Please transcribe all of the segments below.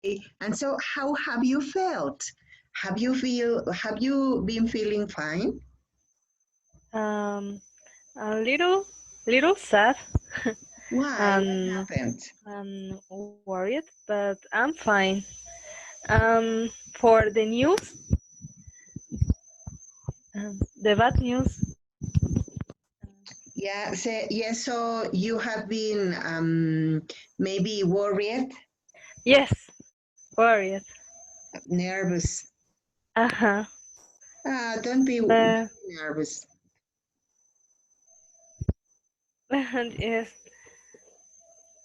And so how have you felt? Have you been feeling fine? Um, a little sad Why? What and happened? worried, but I'm fine. For the news, the bad news, So you have been maybe worried, yes, worried. nervous. Uh-huh. Don't be Uh, nervous. yes.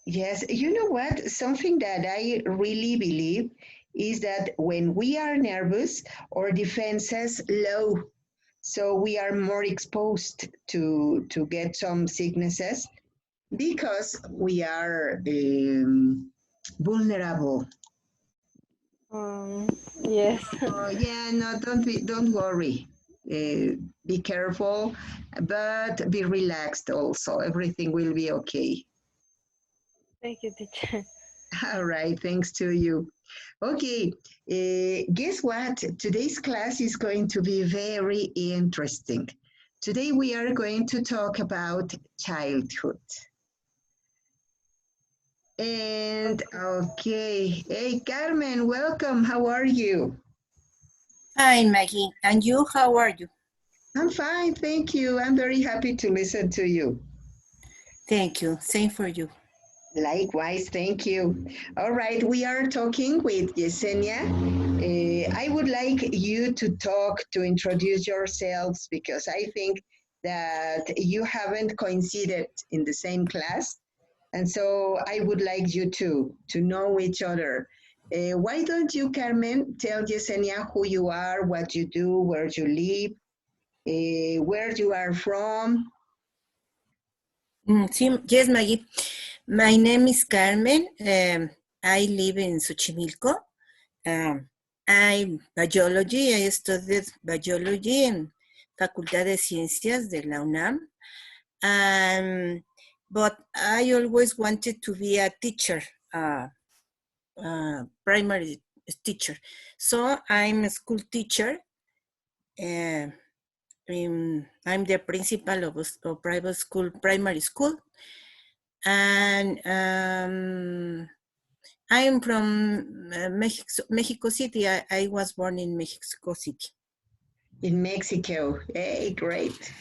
Yes, you know what? Something that I really believe is that when we are nervous, our defenses low, so we are more exposed to get some sicknesses because we are vulnerable. Um, yes. Yeah, no, don't worry. Be careful, but be relaxed also. Everything will be okay. Thank you, teacher. All right, thanks to you. Okay, guess what? Today's class is going to be very interesting. Today we are going to talk about childhood. And Okay. okay, hey Carmen, welcome. How are you? Hi, Maggie. And you, how are you? I'm fine, thank you. I'm very happy to listen to you. Thank you. Same for you. Likewise, thank you. All right, we are talking with Yesenia. I would like you to introduce yourselves because I think that you haven't coincided in the same class. And so I would like you to know each other. Why don't you, Carmen, tell Yesenia who you are, what you do, where you live, where you are from? Yes, Maggie. My name is Carmen. I live in Xochimilco. I'm biology. I studied biology in Facultad de Ciencias de la UNAM. But I always wanted to be a teacher, primary teacher. So I'm a school teacher. I'm the principal of a private school, primary school. And I'm from Mexico City. I was born in Mexico City. In Mexico. Hey, great.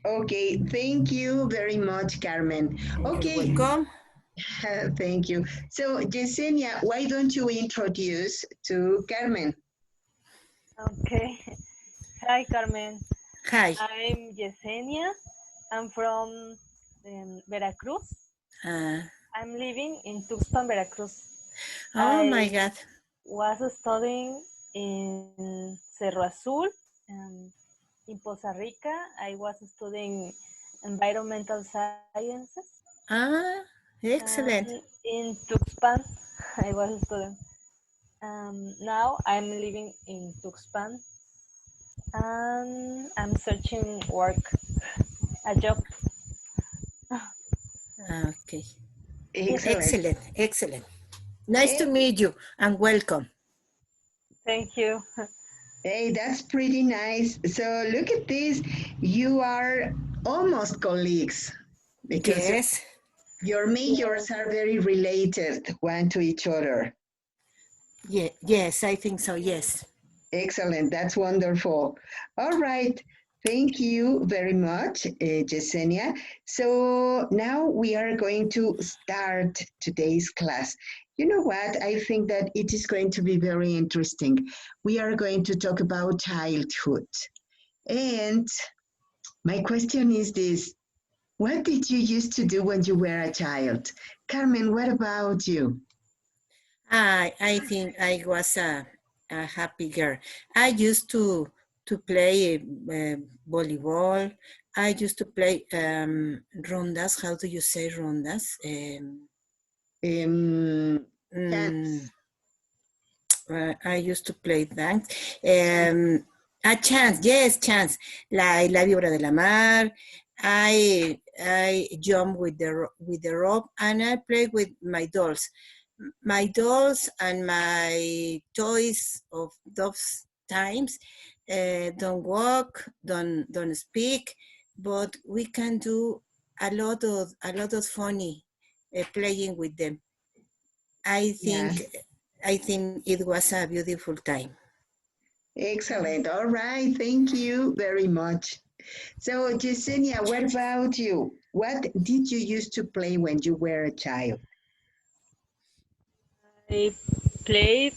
Okay, thank you very much, Carmen. You're Okay, welcome. thank you. So, Yesenia, why don't you introduce to Carmen? Okay. Hi, Carmen. Hi. I'm Yesenia. I'm from Veracruz. Uh, I'm living in Tuxpan, Veracruz. oh my I God. was studying in Cerro Azul. Um, in Costa Rica, I was studying environmental sciences. Ah, excellent. In Tuxpan, I was a student. Now I'm living in Tuxpan and I'm searching work, a job. Okay. Excellent. Excellent. Excellent. Nice to Hey, meet you and welcome. Thank you. hey, that's pretty nice. So, look at this. You are almost colleagues because Yes. your majors Yes. are very related one to each other. Yeah, yes, I think so. Yes. Excellent. That's wonderful. All right. Thank you very much, Yesenia. So now we are going to start today's class. You know what? I think that it is going to be very interesting. We are going to talk about childhood. And my question is this: what did you used to do when you were a child? Carmen, what about you? I think I was a happy girl. I used to play volleyball. I used to play rondas. How do you say rondas? Um, Mm, chance. I used to play that. A chance, yes, chance. La víbora de la mar. I jump with the rope and I play with my dolls. my dolls and my toys of those times don't walk, don't speak, but we can do a lot of funny playing with them. I Yeah, think I think it was a beautiful time. excellent. All right, thank you very much. So, Yesenia, what about you? What did you used to play when you were a child? I played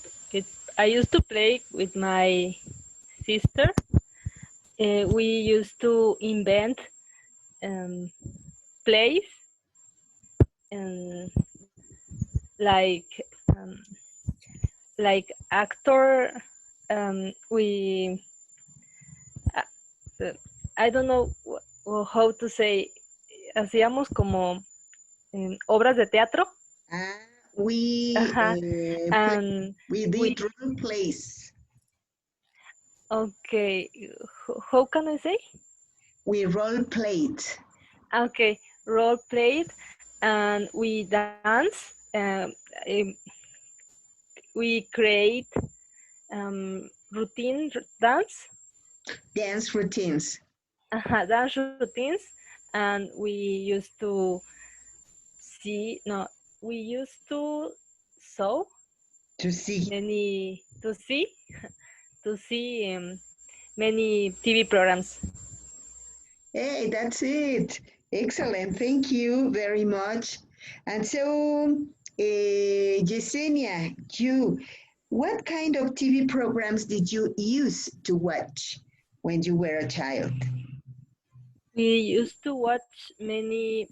I used to play with my sister. We used to invent um, plays and like um, like actor. We uh, I don't know how to say. Hacíamos como obras de teatro. Ah, we Ajá. play, And we we did role plays. okay. How can I say? We role played. Okay, role played, and we dance. Um, we create routine dance, Dance routines dance routines, and we used to see. No, we used to saw to see. many to see many TV programs. Hey, that's it. Excellent. Thank you very much. And so, Yesenia, what kind of TV programs did you use to watch when you were a child? We used to watch many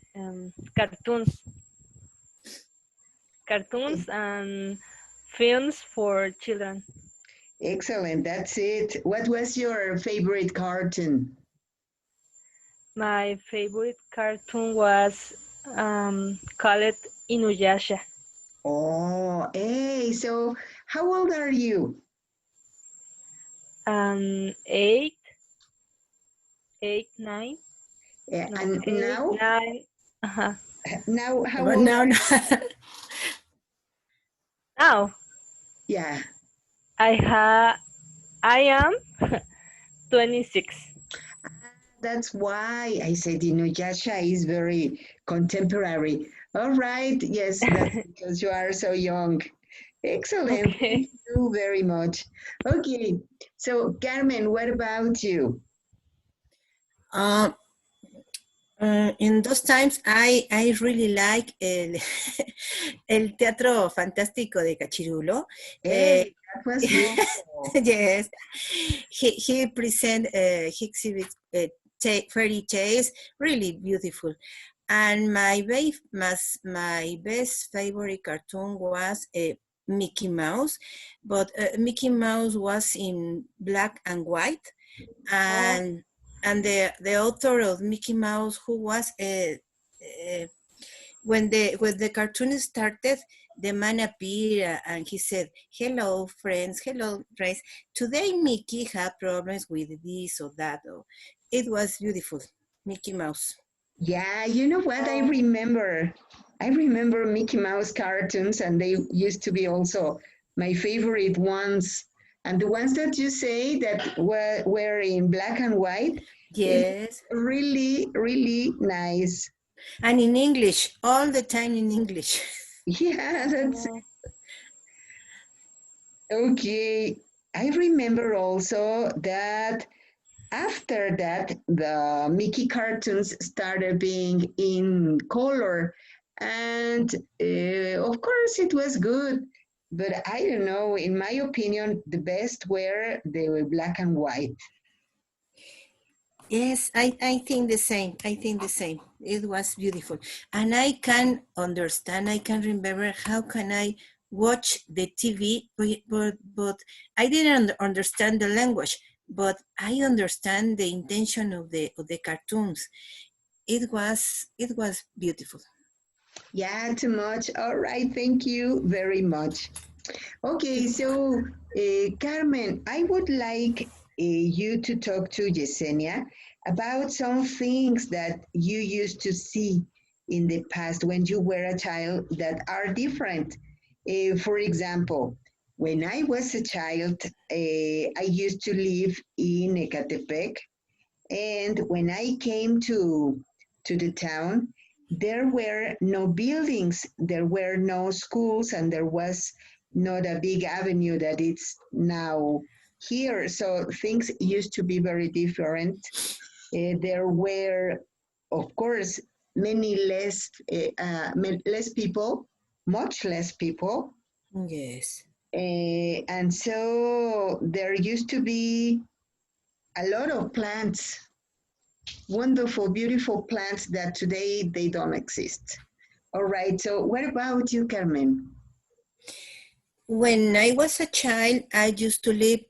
cartoons and films for children. Excellent. That's it. What was your favorite cartoon? My favorite cartoon was called Inuyasha. Oh, hey. So, how old are you? 8, 9, no, And 8, 9. Uh-huh. now, how But old no, are no. Now Yeah, I ha I am 26. that's why I said Inuyasha is very contemporary. All right, yes, that's because you are so young. Excellent. Thank Okay. you very much. Okay, so Carmen, what about you? Um, in those times, I really like el Teatro Fantástico de Cachirulo. Hey, that was beautiful. Yes, he present he exhibits fairy tales, really beautiful. And my best favorite cartoon was Mickey Mouse, but Mickey Mouse was in black and white, Oh, and the author of Mickey Mouse, who was uh, when the cartoon started, the man appeared and he said, "Hello, friends. Hello, friends. Today, Mickey had problems with this or that." Oh, it was beautiful, Mickey Mouse. Yeah, you know what? I oh, remember. I remember Mickey Mouse cartoons, and they used to be also my favorite ones. And the ones that you say that were in black and white, it was Yes, really, really nice. and in English, all the time in English. Yeah, that's oh, okay. I remember also that after that, the Mickey cartoons started being in color. And of course, it was good. But I don't know, in my opinion, the best were the black and white. Yes, I think the same. I think the same. It was beautiful. And I can understand, I can remember how can I watch the TV, but I didn't understand the language, but I understand the intention of the cartoons. It was beautiful. Yeah, too much. All right, thank you very much. Okay, so Carmen, I would like you to talk to Yesenia about some things that you used to see in the past when you were a child that are different. For example, when I was a child, I used to live in Ecatepec, and when I came to the town, there were no buildings, there were no schools, and there was not a big avenue that it's now here. So things used to be very different. There were, of course, many less people, much less people, Yes. and so there used to be a lot of plants, wonderful, beautiful plants that today they don't exist. All right. So what about you, Carmen? When I was a child, I used to live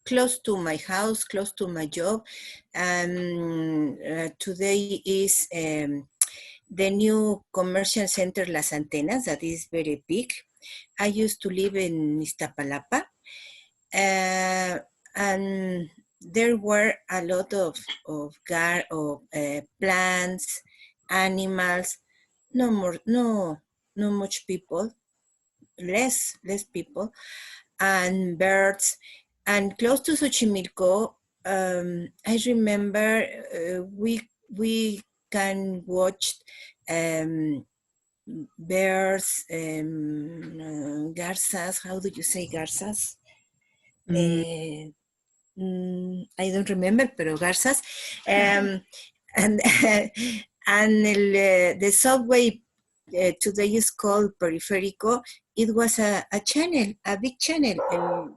close to my house, close to my job. Today is the new commercial center Las Antenas, that is very big. I used to live in Iztapalapa, and there were a lot of plants, animals, no much people, less people, and birds. And close to Xochimilco, I remember we can watch bears, garzas. How do you say garzas? Mm, I don't remember, pero garzas. And and the subway today is called Periférico. It was a channel, a big channel, and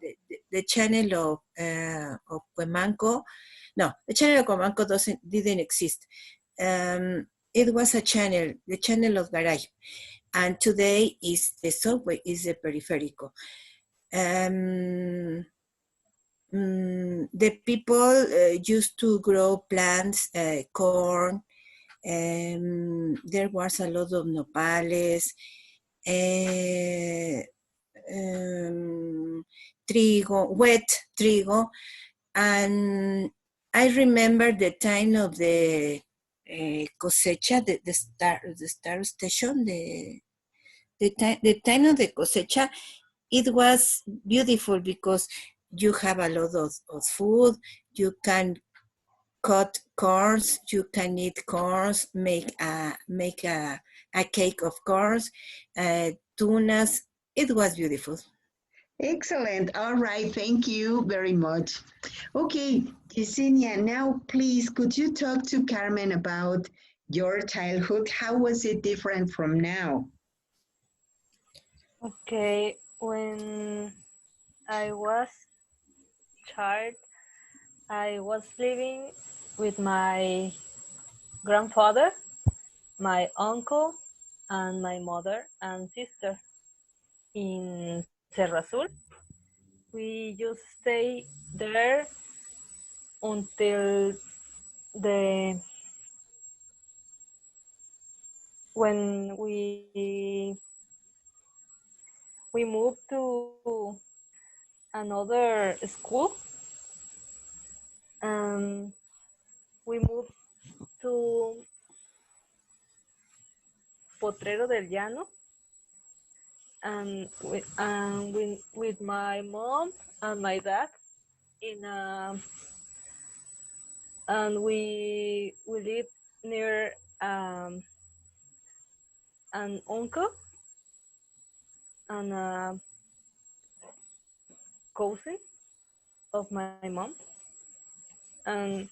the channel of Cuemanco. No, the channel of Cuemanco didn't exist. It was a channel, the channel of Garay, and today is the subway, is the Periférico. The people used to grow plants, corn. There was a lot of nopales, trigo, wet trigo, and I remember the time of the cosecha, the star station, the time of the cosecha. It was beautiful because you have a lot of food. You can cut corns, you can eat corns, make a cake of corns, tunas. It was beautiful. excellent. All right. Thank you very much. Okay, Yesenia, now please, could you talk to Carmen about your childhood? How was it different from now? Okay, when I was child, I was living with my grandfather, my uncle, and my mother and sister in Cerro Azul. We just stay there until the when we moved to another school. We moved to Potrero del Llano, and with my mom and my dad in and we live near an uncle and a cousin of my mom, and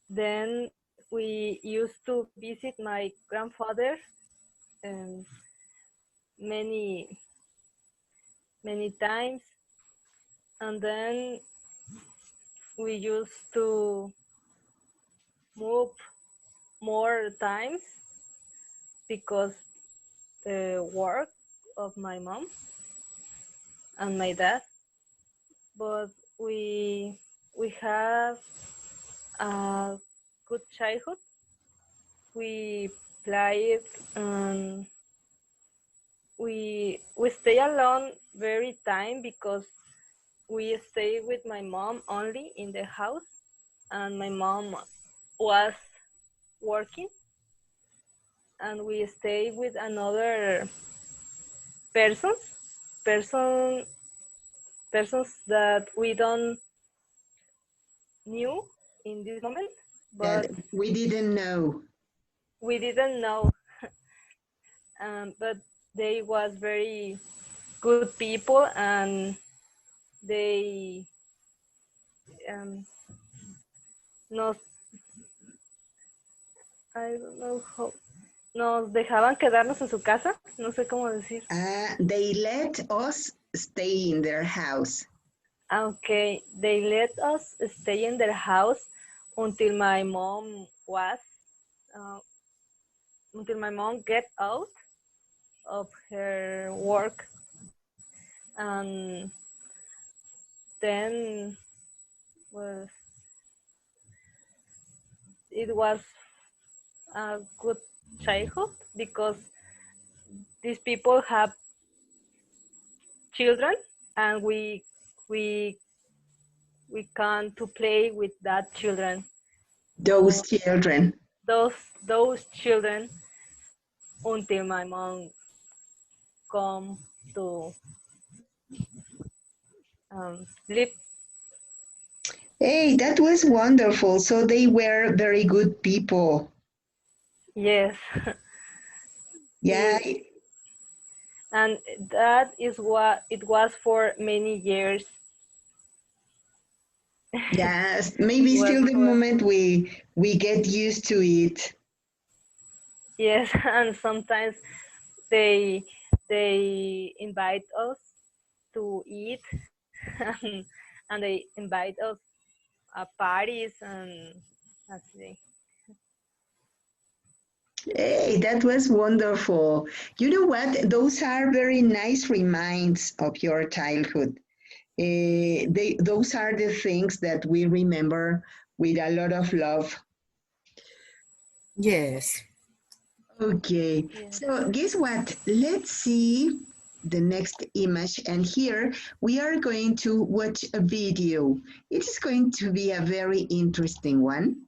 then we used to visit my grandfather um, many times, and then we used to move more times because the work of my mom and my dad, but we have a good childhood. We played and we stay alone very time because we stay with my mom only in the house, and my mom was working, and we stay with another persons, person, persons that we don't knew in this moment, That but we didn't know. we didn't know. But they was very good people, and they um, nos, I don't know how, nos dejaban quedarnos en su casa, no sé cómo decir. They let us stay in their house. Okay, they let us stay in their house until my mom was, uh, until my mom get out of her work, and then was it was a good childhood because these people have children, and we we can to play with that children. Those children. Those those children until my mom come to live. Hey, that was wonderful. So they were very good people. Yes. Yeah, And that is what it was for many years. yes. Maybe Was still the for moment we get used to it. yes, and sometimes they invite us to eat, and, and they invite us at parties, and let's see. Hey, that was wonderful. You know what? Those are very nice reminds of your childhood. Those are the things that we remember with a lot of love. Yes. Okay, Yes. so guess what? Let's see the next image, and here we are going to watch a video. It is going to be a very interesting one.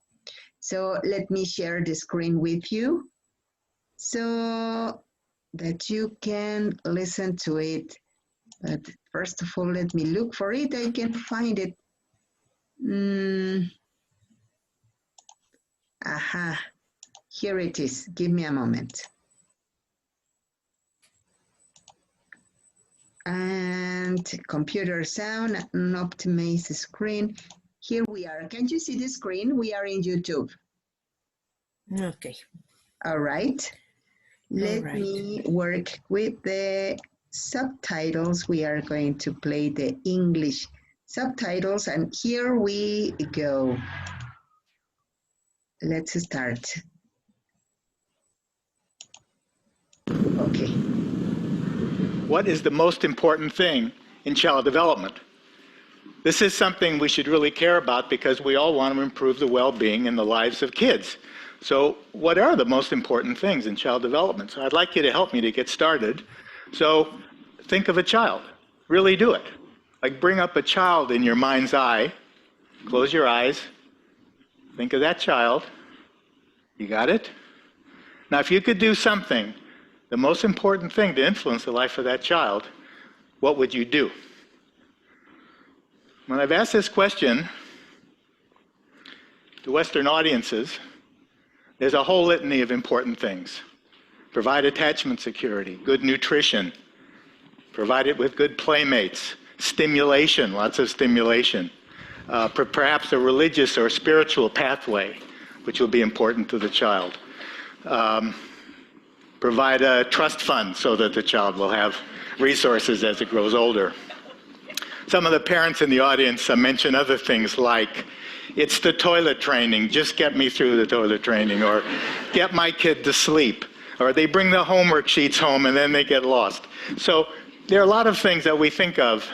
So let me share the screen with you so that you can listen to it. But first of all, let me look for it. I can find it. Aha, here it is. Give me a moment. And computer sound and optimize the screen. Here we are. Can you see the screen? We are in YouTube. Okay. All right. Let right. me work with the subtitles. We are going to play the English subtitles, and here we go. Let's start. Okay. What is the most important thing in child development? This is something we should really care about because we all want to improve the well-being and the lives of kids. So what are the most important things in child development? So I'd like you to help me to get started. So think of a child. Really do it. Like bring up a child in your mind's eye. Close your eyes. Think of that child. You got it? Now if you could do something, the most important thing to influence the life of that child, what would you do? When I've asked this question to Western audiences, there's a whole litany of important things. Provide attachment security, good nutrition, provide it with good playmates, stimulation, lots of stimulation, perhaps a religious or spiritual pathway, which will be important to the child. Provide a trust fund so that the child will have resources as it grows older. Some of the parents in the audience mention other things like, it's the toilet training, just get me through the toilet training, or get my kid to sleep, or they bring the homework sheets home and then they get lost. So there are a lot of things that we think of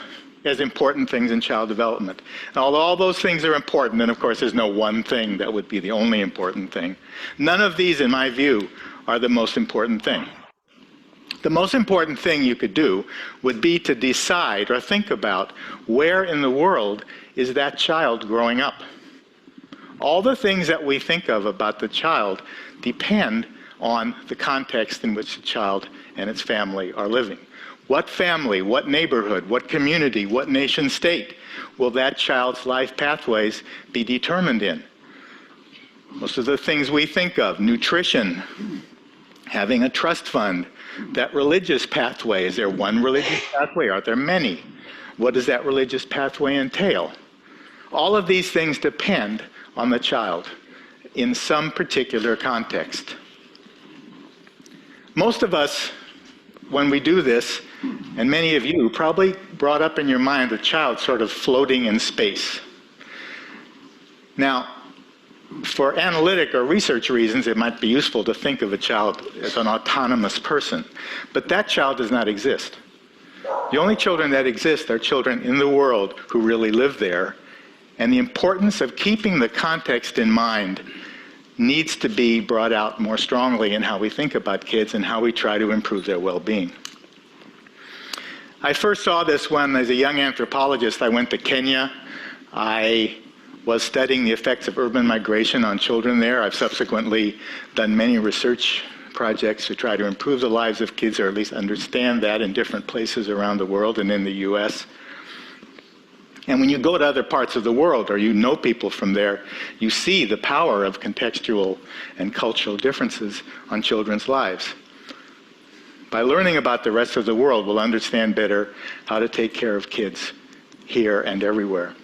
as important things in child development. And although all those things are important, and of course there's no one thing that would be the only important thing, none of these, in my view, are the most important thing. The most important thing you could do would be to decide or think about where in the world is that child growing up. All the things that we think of about the child depend on the context in which the child and its family are living. What family, what neighborhood, what community, what nation state will that child's life pathways be determined in? Most of the things we think of, nutrition, having a trust fund, that religious pathway. Is there one religious pathway? Are there many? What does that religious pathway entail? All of these things depend on the child in some particular context. Most of us, when we do this, and many of you probably brought up in your mind a child sort of floating in space. Now, for analytic or research reasons, it might be useful to think of a child as an autonomous person, but that child does not exist. The only children that exist are children in the world who really live there, and the importance of keeping the context in mind needs to be brought out more strongly in how we think about kids and how we try to improve their well-being. I first saw this when, as a young anthropologist, I went to Kenya. I was studying the effects of urban migration on children there. I've subsequently done many research projects to try to improve the lives of kids, or at least understand that in different places around the world and in the US. And when you go to other parts of the world, or you know people from there, you see the power of contextual and cultural differences on children's lives. By learning about the rest of the world, we'll understand better how to take care of kids here and everywhere.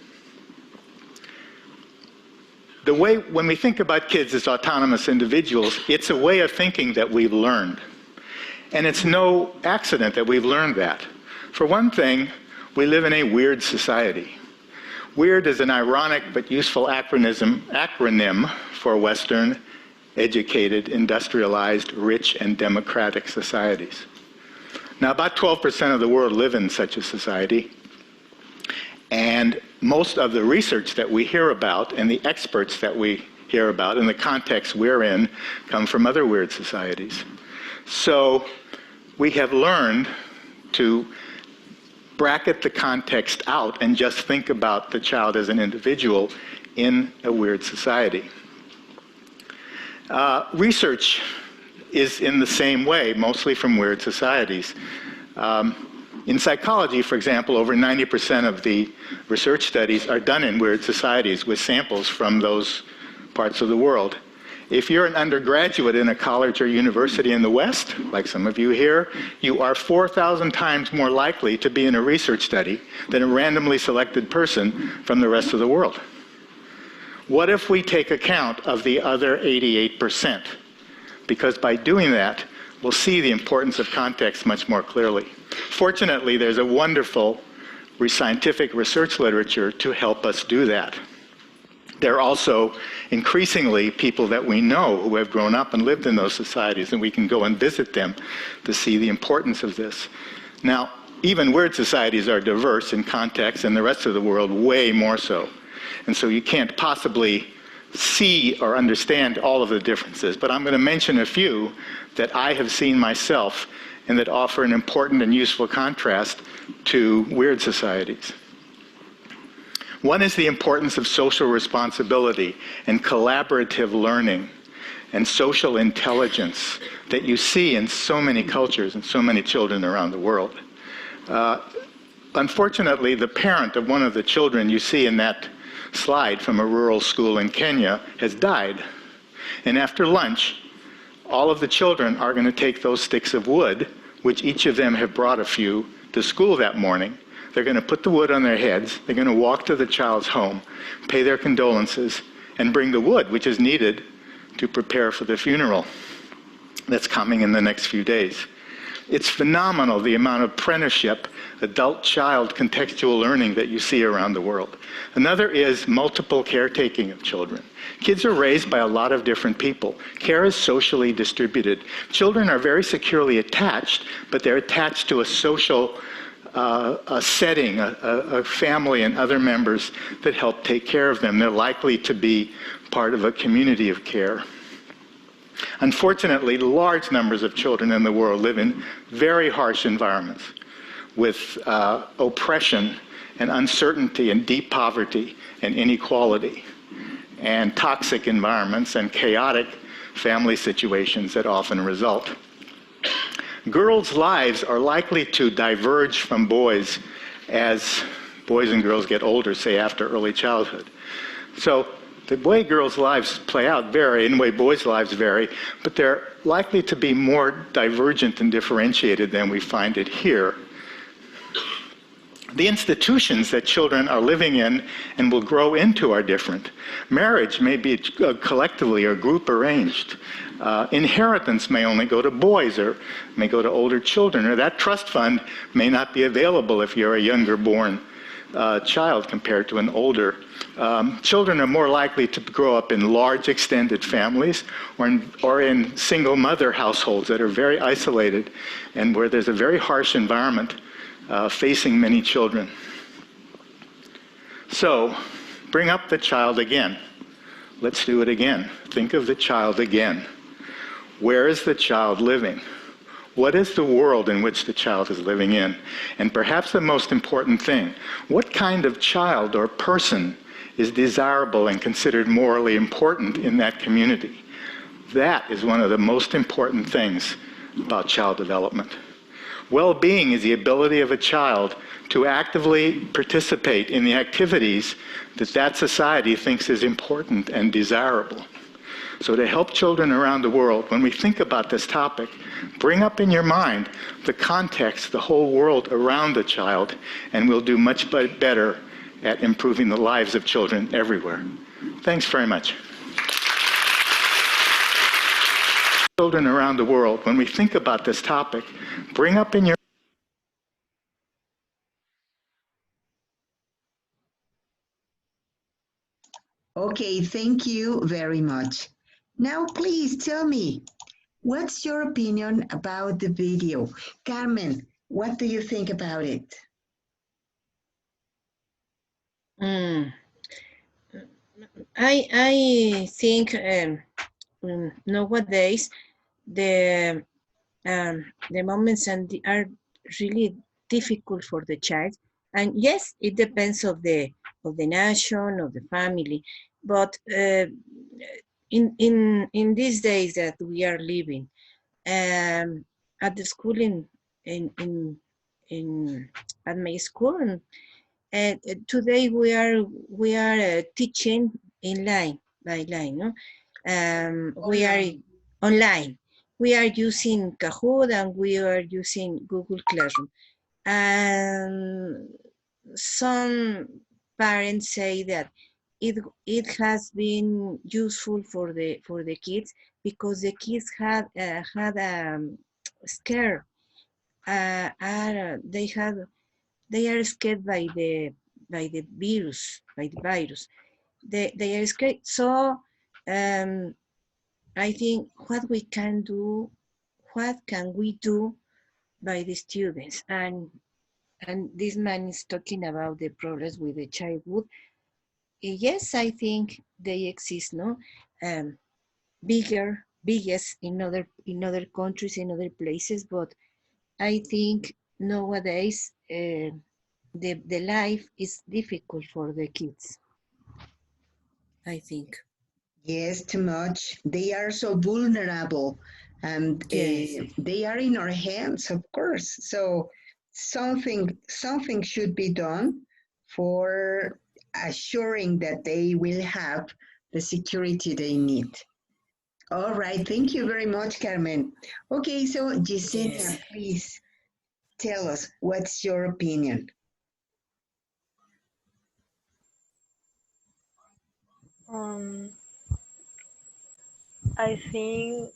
The way, when we think about kids as autonomous individuals, it's a way of thinking that we've learned. And it's no accident that we've learned that. For one thing, we live in a weird society. Weird is an ironic but useful acronym for Western, educated, industrialized, rich, and democratic societies. Now, about 12% of the world live in such a society, and most of the research that we hear about and the experts that we hear about in the context we're in come from other weird societies. So we have learned to bracket the context out and just think about the child as an individual in a weird society. Research is in the same way, mostly from weird societies. In psychology, for example, over 90% of the research studies are done in weird societies with samples from those parts of the world. If you're an undergraduate in a college or university in the West, like some of you here, you are 4,000 times more likely to be in a research study than a randomly selected person from the rest of the world. What if we take account of the other 88%? Because by doing that, we'll see the importance of context much more clearly. Fortunately, there's a wonderful scientific research literature to help us do that. There are also increasingly people that we know who have grown up and lived in those societies, and we can go and visit them to see the importance of this. Now, even weird societies are diverse in context, and the rest of the world way more so. And so you can't possibly see or understand all of the differences, but I'm going to mention a few that I have seen myself and that offer an important and useful contrast to weird societies. One is the importance of social responsibility and collaborative learning and social intelligence that you see in so many cultures and so many children around the world. Unfortunately, the parent of one of the children you see in that slide from a rural school in Kenya has died. And after lunch, all of the children are going to take those sticks of wood, which each of them have brought a few to school that morning. They're going to put the wood on their heads. They're going to walk to the child's home, pay their condolences, and bring the wood, which is needed to prepare for the funeral that's coming in the next few days. It's phenomenal, the amount of apprenticeship, adult-child contextual learning that you see around the world. Another is multiple caretaking of children. Kids are raised by a lot of different people. Care is socially distributed. Children are very securely attached, but they're attached to a social a setting, a family and other members that help take care of them. They're likely to be part of a community of care. Unfortunately, large numbers of children in the world live in very harsh environments with oppression and uncertainty and deep poverty and inequality and toxic environments and chaotic family situations that often result. Girls' lives are likely to diverge from boys as boys and girls get older, say after early childhood. So the way girls' lives play out vary, and the way boys' lives vary, but they're likely to be more divergent and differentiated than we find it here. The institutions that children are living in and will grow into are different. Marriage may be collectively or group arranged. Inheritance may only go to boys or may go to older children, or that trust fund may not be available if you're a younger born child compared to an older. Children are more likely to grow up in large extended families or in single mother households that are very isolated and where there's a very harsh environment facing many children. So, bring up the child again. Let's do it again. Think of the child again. Where is the child living? What is the world in which the child is living in? And perhaps the most important thing, what kind of child or person is desirable and considered morally important in that community? That is one of the most important things about child development. Well-being is the ability of a child to actively participate in the activities that society thinks is important and desirable. So to help children around the world, when we think about this topic, bring up in your mind the context, the whole world around the child, and we'll do much better at improving the lives of children everywhere. Thanks very much. Children around the world, when we think about this topic, bring up in your Okay, thank you very much. Now, please tell me, what's your opinion about the video? Carmen, what do you think about it? I think nowadays the moments are really difficult for the child, and yes, it depends of the nation, of the family, but in these days that we are living, at the school at my school, and today we are teaching by line, no? We are online. We are using Kahoot and we are using Google Classroom. And some parents say that it has been useful for the kids because the kids had scare. They are scared by the virus. They are scared. So I think what can we do by the students? And this man is talking about the problems with the childhood. Yes, I think they exist, no? Biggest in other countries, in other places, but I think nowadays the life is difficult for the kids, I think. Yes, too much. They are so vulnerable and Yes. they are in our hands, of course. So something should be done for assuring that they will have the security they need. All right, thank you very much, Carmen. Okay, so Yesenia, Yes. please tell us what's your opinion. I think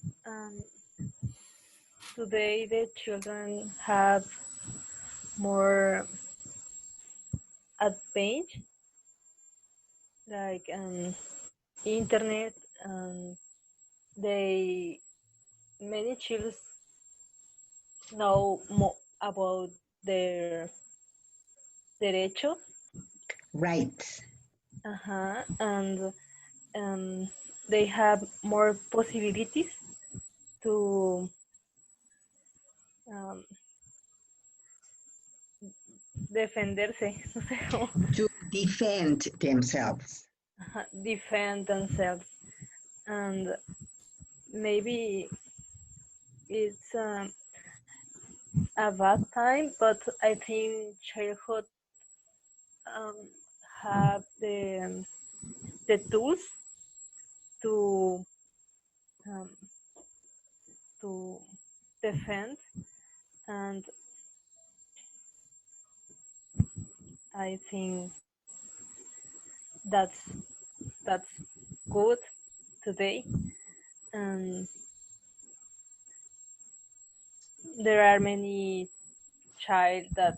today the children have more advantage, like internet, and many children know more about their derechos. Right. And they have more possibilities to defenderse, no sé cómo. To defend themselves. Defend themselves, and maybe it's a bad time, but I think childhood um, have the tools to um, to defend, and I think that's that's good today. And there are many child that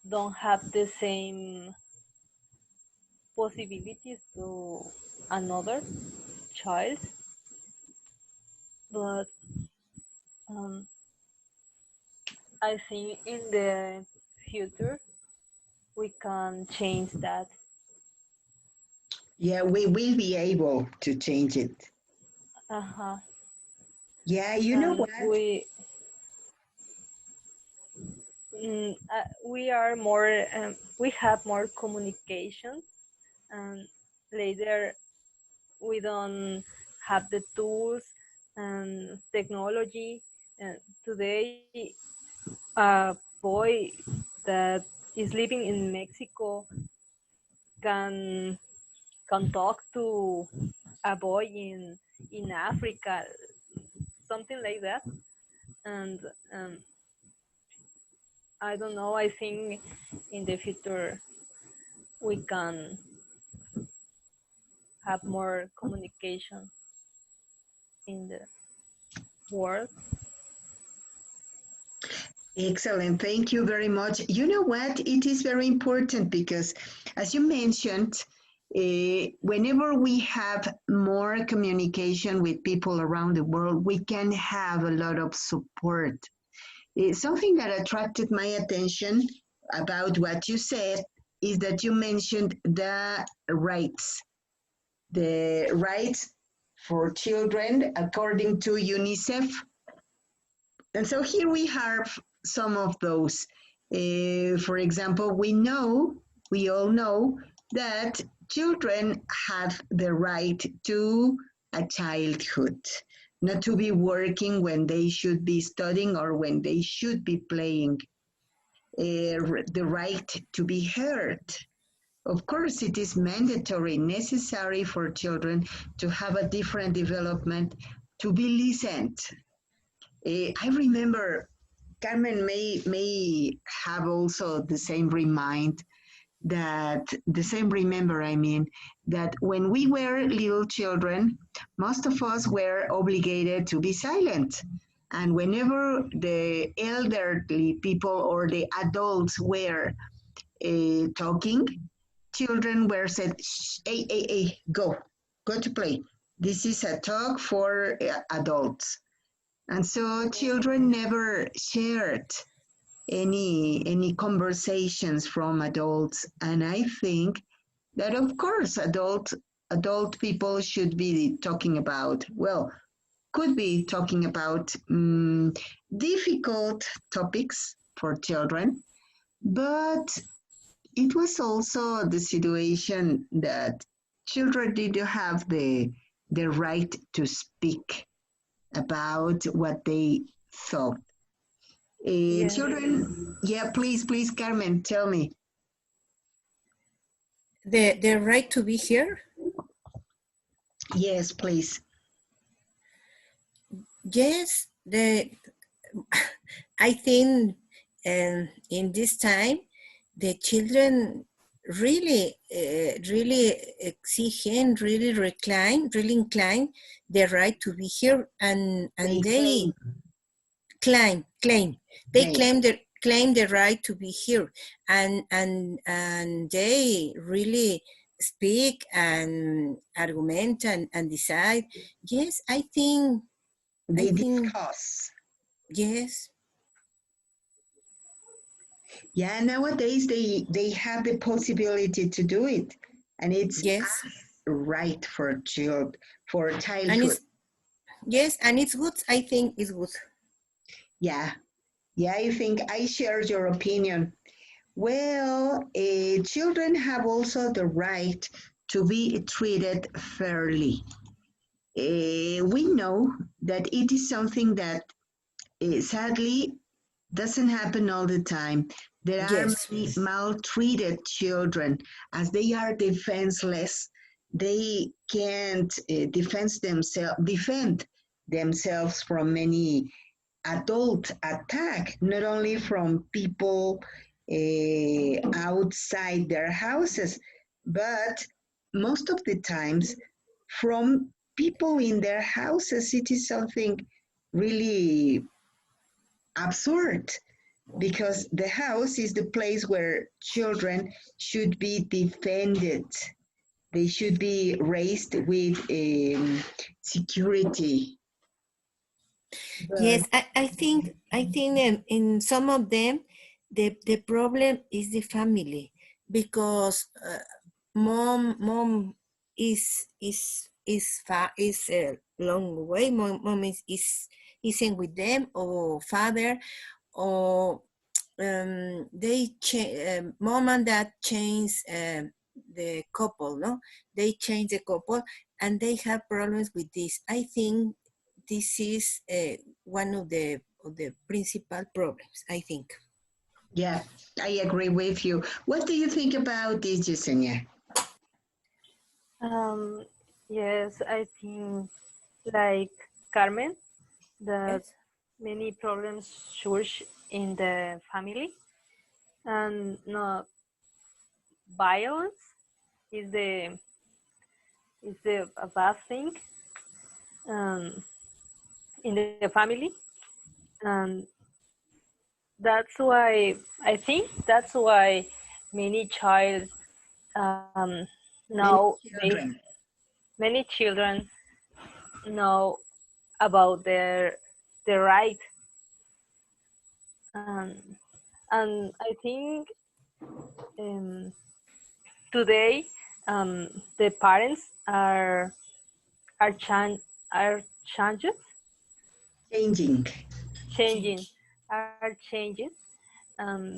don't have the same possibilities to another child, but um, I think in the future we can change that. Yeah, we will be able to change it. Uh-huh. Yeah, you know And what? we are more we have more communication, and later we don't have the tools and technology. And today a boy that is living in Mexico can talk to a boy in Africa, something like that. And I don't know. I think in the future we can have more communication in the world. Excellent. Thank you very much. You know what? It is very important because, as you mentioned, whenever we have more communication with people around the world, we can have a lot of support. Something that attracted my attention about what you said is that you mentioned the rights for children according to UNICEF. And so here we have some of those. For example, we all know that children have the right to a childhood, not to be working when they should be studying or when they should be playing, the right to be heard. Of course, it is mandatory, necessary for children to have a different development, to be listened. I remember Carmen may have also the same remember, I mean, that when we were little children, most of us were obligated to be silent. And whenever the elderly people or the adults were talking, children were said, "Shh, hey, go to play. This is a talk for adults." And so children never shared any conversations from adults. And I think that of course adult people should be talking about, well, could be talking about difficult topics for children, but it was also the situation that children did have the right to speak about what they thought. Yes. Children, yeah, please, Carmen, tell me. The right to be here? Yes, please. Yes, I think in this time, the children really exigent, really incline the right to be here, and they claim they claim the right to be here, and they really speak and argument and decide. Yes, I think They discuss. Yes. Yeah, nowadays they have the possibility to do it, and it's Yes. right for childhood. And it's good. I think it's good. Yeah, I think I share your opinion. Well, children have also the right to be treated fairly. We know that it is something that sadly Doesn't happen all the time. There are Yes. many maltreated children. As they are defenseless, they can't defend themselves from any adult attack, not only from people outside their houses, but most of the times from people in their houses. It is something really absurd because the house is the place where children should be defended. They should be raised with security. But Yes, I think in some of them the problem is the family because mom is a long way. Mom is isn't with them, or father, or mom and dad change the couple, no? They change the couple and they have problems with this. I think this is one of the principal problems, I think. yeah, I agree with you. What do you think about this, Yesenia? Um, yes, I think like Carmen, that Yes. many problems surge in the family, and no violence is the a bad thing um, in the family, and that's why I think that's why many child now Many they children. many children know about their right, and I think um, today the parents are chan- are changes Changing. changing Change. are changes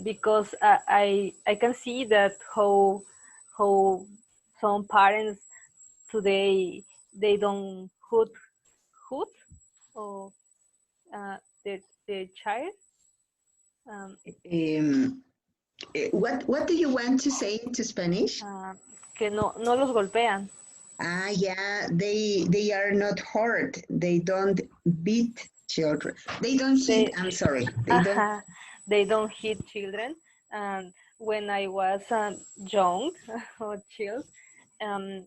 because I can see that how some parents today they don't hood or their child um, What do you want to say into Spanish? que no los golpean. Ah, yeah, they are not hurt. They don't beat children. They don't hit. They I'm sorry. They don't. they don't hit children. And when I was young or child, um,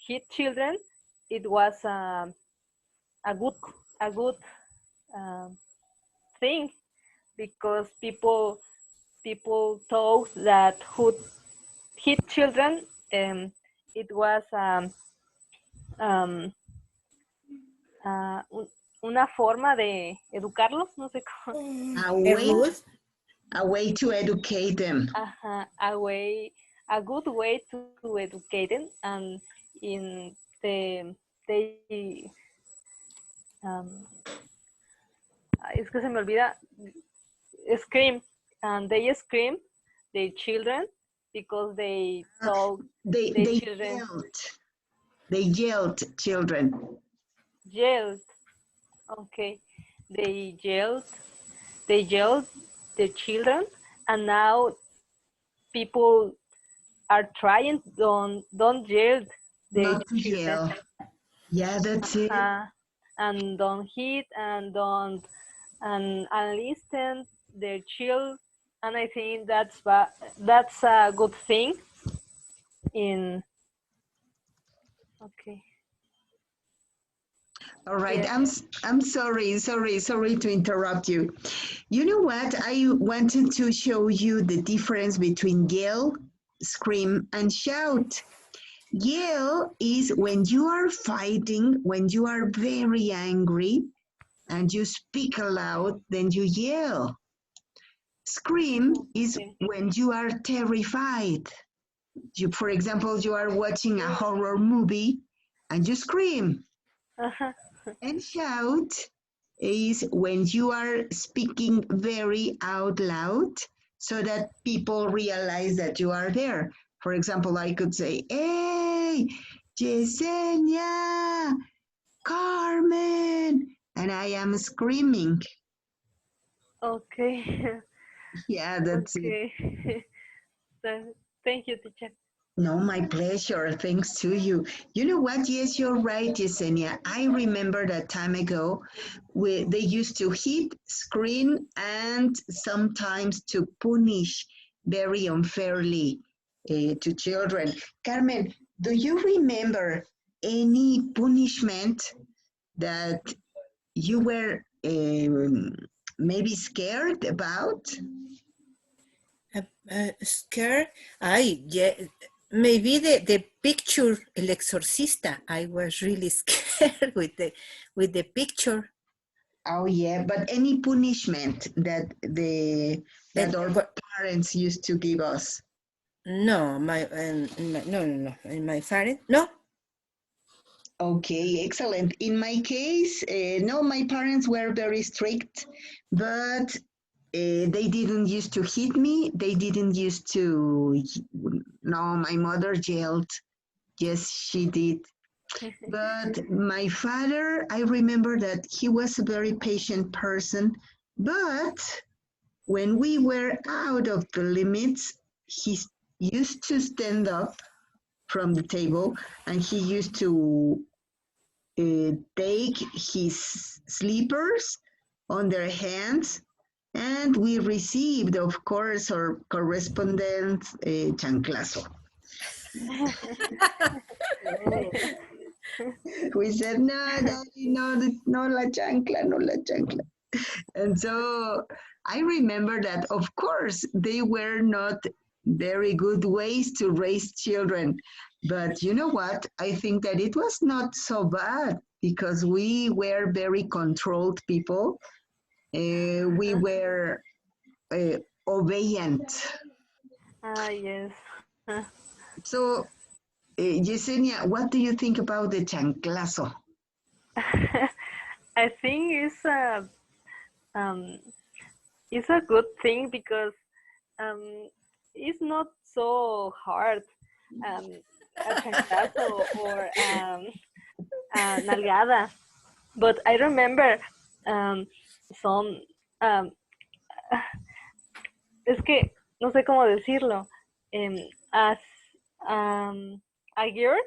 hit children, it was a good a good um, thing because people thought that who hit children, it was um, una forma de educarlos, no sé cómo. A A way, rule. a way to educate them. A good way to educate them, and in they es que se me olvida scream, and they scream their children because they Uh, told they their they children yelled. They yelled children. yelled. Okay, they yelled. They yelled their children, and now people are trying don't yell their Not to children. yell. Yeah, that's it. And don't hit and don't and listen their child, and I think that's a good thing in okay. All right. Yes. I'm sorry to interrupt you. You know what? I wanted to show you the difference between yell, scream, and shout. Yell is when you are fighting, when you are very angry and you speak aloud, then you yell. Scream is Okay. when you are terrified. For example, you are watching a horror movie and you scream. Uh-huh. And shout is when you are speaking very out loud so that people realize that you are there. For example, I could say, hey, Yesenia, Carmen, and I am screaming. Okay. Yeah, that's it. Okay. So, thank you, teacher. No, my pleasure. Thanks to you. You know what? Yes, you're right, Yesenia. I remember that time ago, they used to hit, screen, and sometimes to punish very unfairly to children. Carmen, do you remember any punishment that you were maybe scared about? Scared? Yeah, maybe the picture El Exorcista. I was really scared with the picture. Oh yeah, but any punishment that our But parents used to give us. no, no. In my parents, no. Okay, excellent. In my case, no, my parents were very strict, but they didn't used to hit me. They didn't used to. No, my mother yelled. Yes, she did. But my father, I remember that he was a very patient person, but when we were out of the limits, he used to stand up from the table and he used to take his slippers on their hands, and we received, of course, our correspondent chanclazo. We said, no, daddy, no, no la chancla, no la chancla. And so I remember that, of course, they were not very good ways to raise children. But you know what? I think that it was not so bad because we were very controlled people. We were uh, obedient. Ah, yes. So, Yesenia, what do you think about the chanclazo? I think um, it's a good thing because it's not so hard. A chanclazo or nalgada. But I remember um, some, um, es que no sé cómo decirlo. As a girl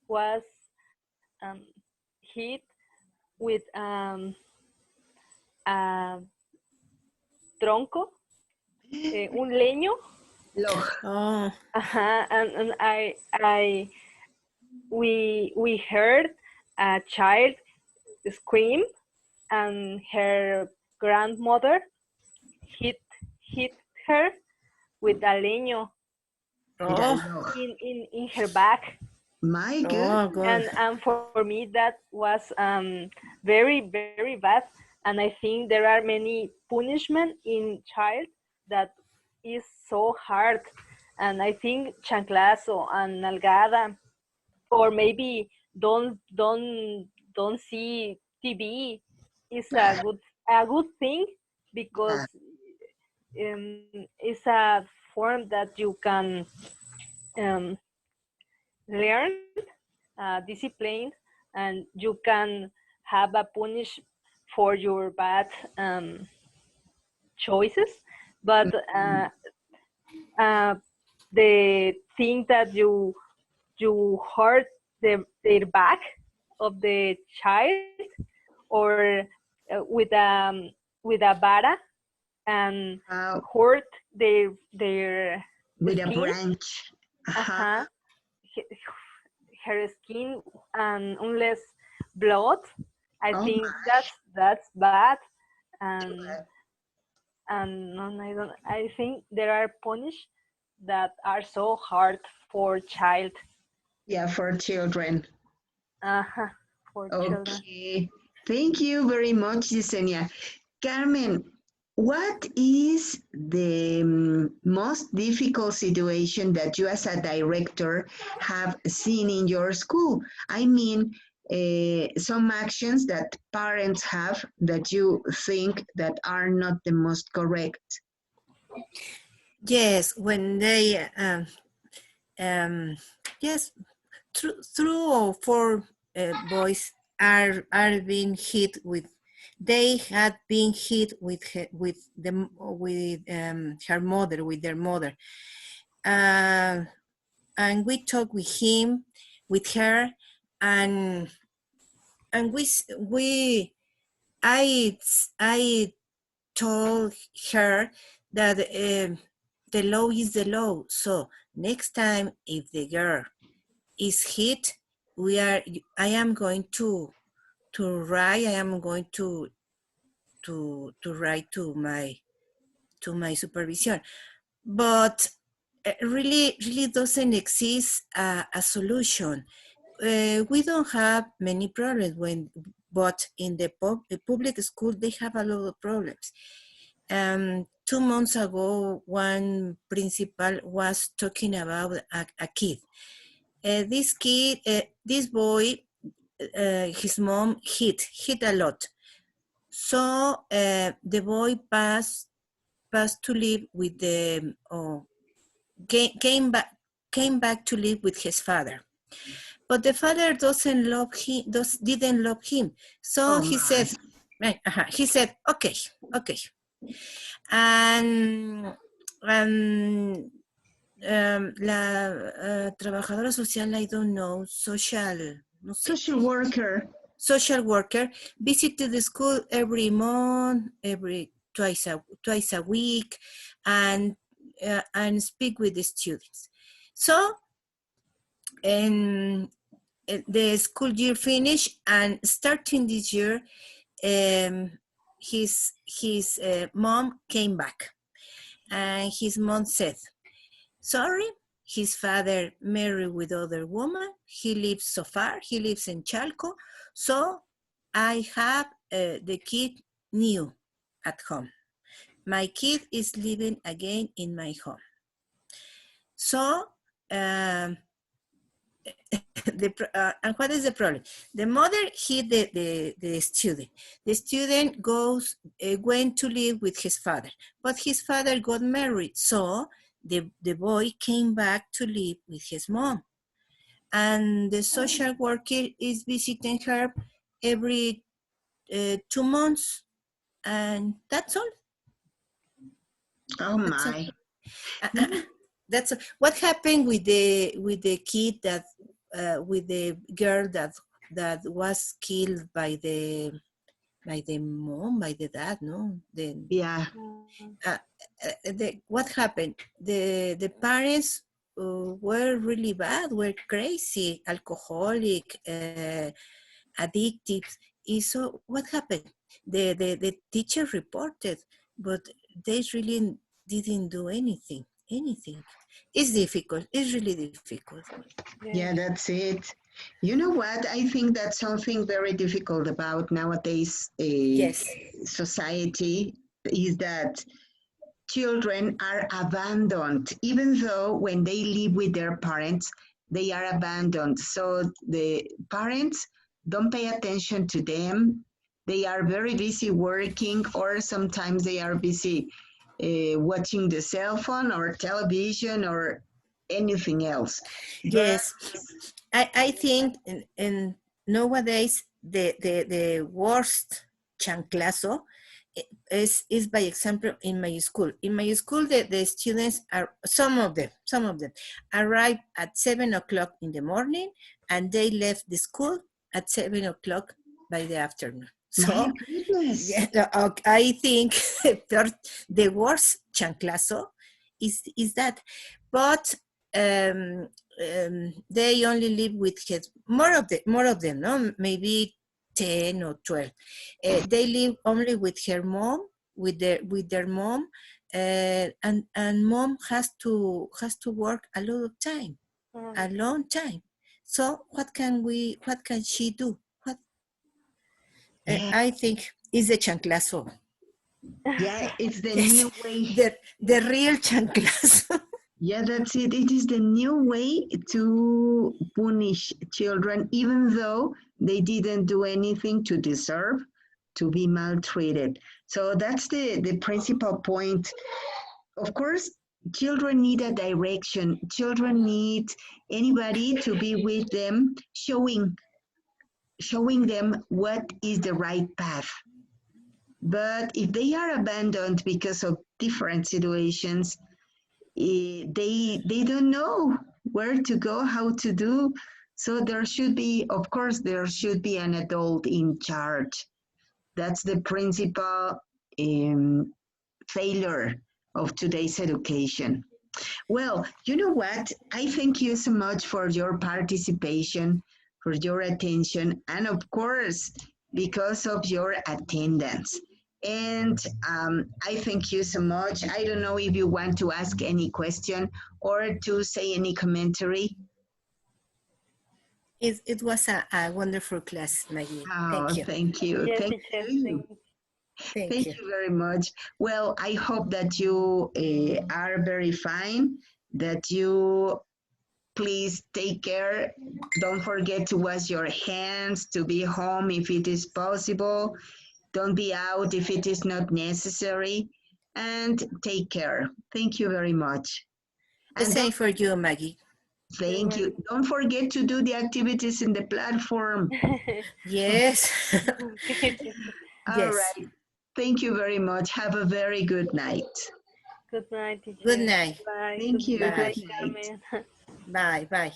was um, hit with a tronco, un leño. Look, Oh, And we heard a child scream, and her grandmother hit hit her with a leño with a oh, look. in her back. My good. oh, God. And for me that was very bad, and I think there are many punishment in child that is so hard, and I think chanclazo and nalgada, or maybe don't see TV is a good thing because Yeah, it's a form that you can um, learn discipline, and you can have a punish for your bad choices, but uh, the thing that you hurt their back of the child, or with a vara, and uh, hurt their with a skin. branch. Uh-huh. Uh-huh. Her skin, and unless blood, I Oh think my. that's bad. and no, I don't. I think there are punish that are so hard for child. Yeah, for children. Uh-huh. For children. Okay. Thank you very much, Yesenia. Carmen, what is the most difficult situation that you as a director have seen in your school? I mean, some actions that parents have that you think that are not the most correct. Yes, when they, yes, three or four boys are being hit with They had been hit with her, her mother, with their mother, and we talked with him, with her, and I told her that the law is the law. So next time, if the girl is hit, I am going to write. I am going to write to my supervision. But really doesn't exist a solution. We don't have many problems but in the public school, they have a lot of problems. 2 months ago, one principal was talking about a kid. This boy, his mom hit a lot. So the boy passed to live with came back to live with his father. But the father didn't love him. So he said, okay. And la trabajadora social, I don't know, social worker visited the school every month, twice a week, and speak with the students. So, the school year finished, and starting this year, his mom came back, and his mom said, sorry, his father married with other woman. He lives so far. He lives in Chalco. So I have the kid new at home. My kid is living again in my home. So, and what is the problem? The mother hit the student. The student went to live with his father, but his father got married. So the boy came back to live with his mom. And the social worker is visiting her every 2 months. And that's all. Oh my. That's what happened with the kid that with the girl that was killed by the mom, by the dad, no? Yeah. What happened? The parents were really bad, were crazy, alcoholic, addictive. So what happened? The teacher reported, but they really didn't do anything. It's difficult. It's really difficult. Yeah, that's it. You know what? I think that's something very difficult about nowadays Yes. society is that children are abandoned, even though when they live with their parents, they are abandoned. So the parents don't pay attention to them. They are very busy working, or sometimes they are busy watching the cell phone or television or anything else. Yes, I think in nowadays the worst chanclazo is by example in my school. In my school, the students are some of them arrive at 7 o'clock in the morning, and they left the school at 7 o'clock by the afternoon. My So goodness. yeah, I think the worst chanclazo is that, but they only live with kids. More of them, no, maybe 10 or 12. They live only with her mom, with their mom, and mom has to work a lot of time, a long time. So what can she do? Yeah. I think is the chanclazo. Yeah, it's the Yes, new way. the real chanclazo. Yeah, that's it. It is the new way to punish children, even though they didn't do anything to deserve to be maltreated. So that's the principal point. Of course, children need a direction. Children need anybody to be with them, showing them what is the right path. But if they are abandoned because of different situations, they don't know where to go, how to do. So there should be, of course, there should be an adult in charge. That's the principal failure of today's education. Well, you know what? I thank you so much for your participation, for your attention, and of course, because of your attendance. And I thank you so much. I don't know if you want to ask any question or to say any commentary. It was a wonderful class, Maggie. Oh, Thank you. thank you. Yes, Thank teacher. you. Thank you. Thank you very much. Well, I hope that you are very fine, that you please take care. Don't forget to wash your hands, to be home if it is possible. Don't be out if it is not necessary. And take care. Thank you very much. The And same for you, Maggie. thank you. Don't forget to do the activities in the platform. Yes. Okay, teacher. All Yes. right. Thank you very much. Have a very good night. Good night, teacher. Good night. Bye. Thank you. Bye. Goodbye, Good night. Carmen. Bye. Bye.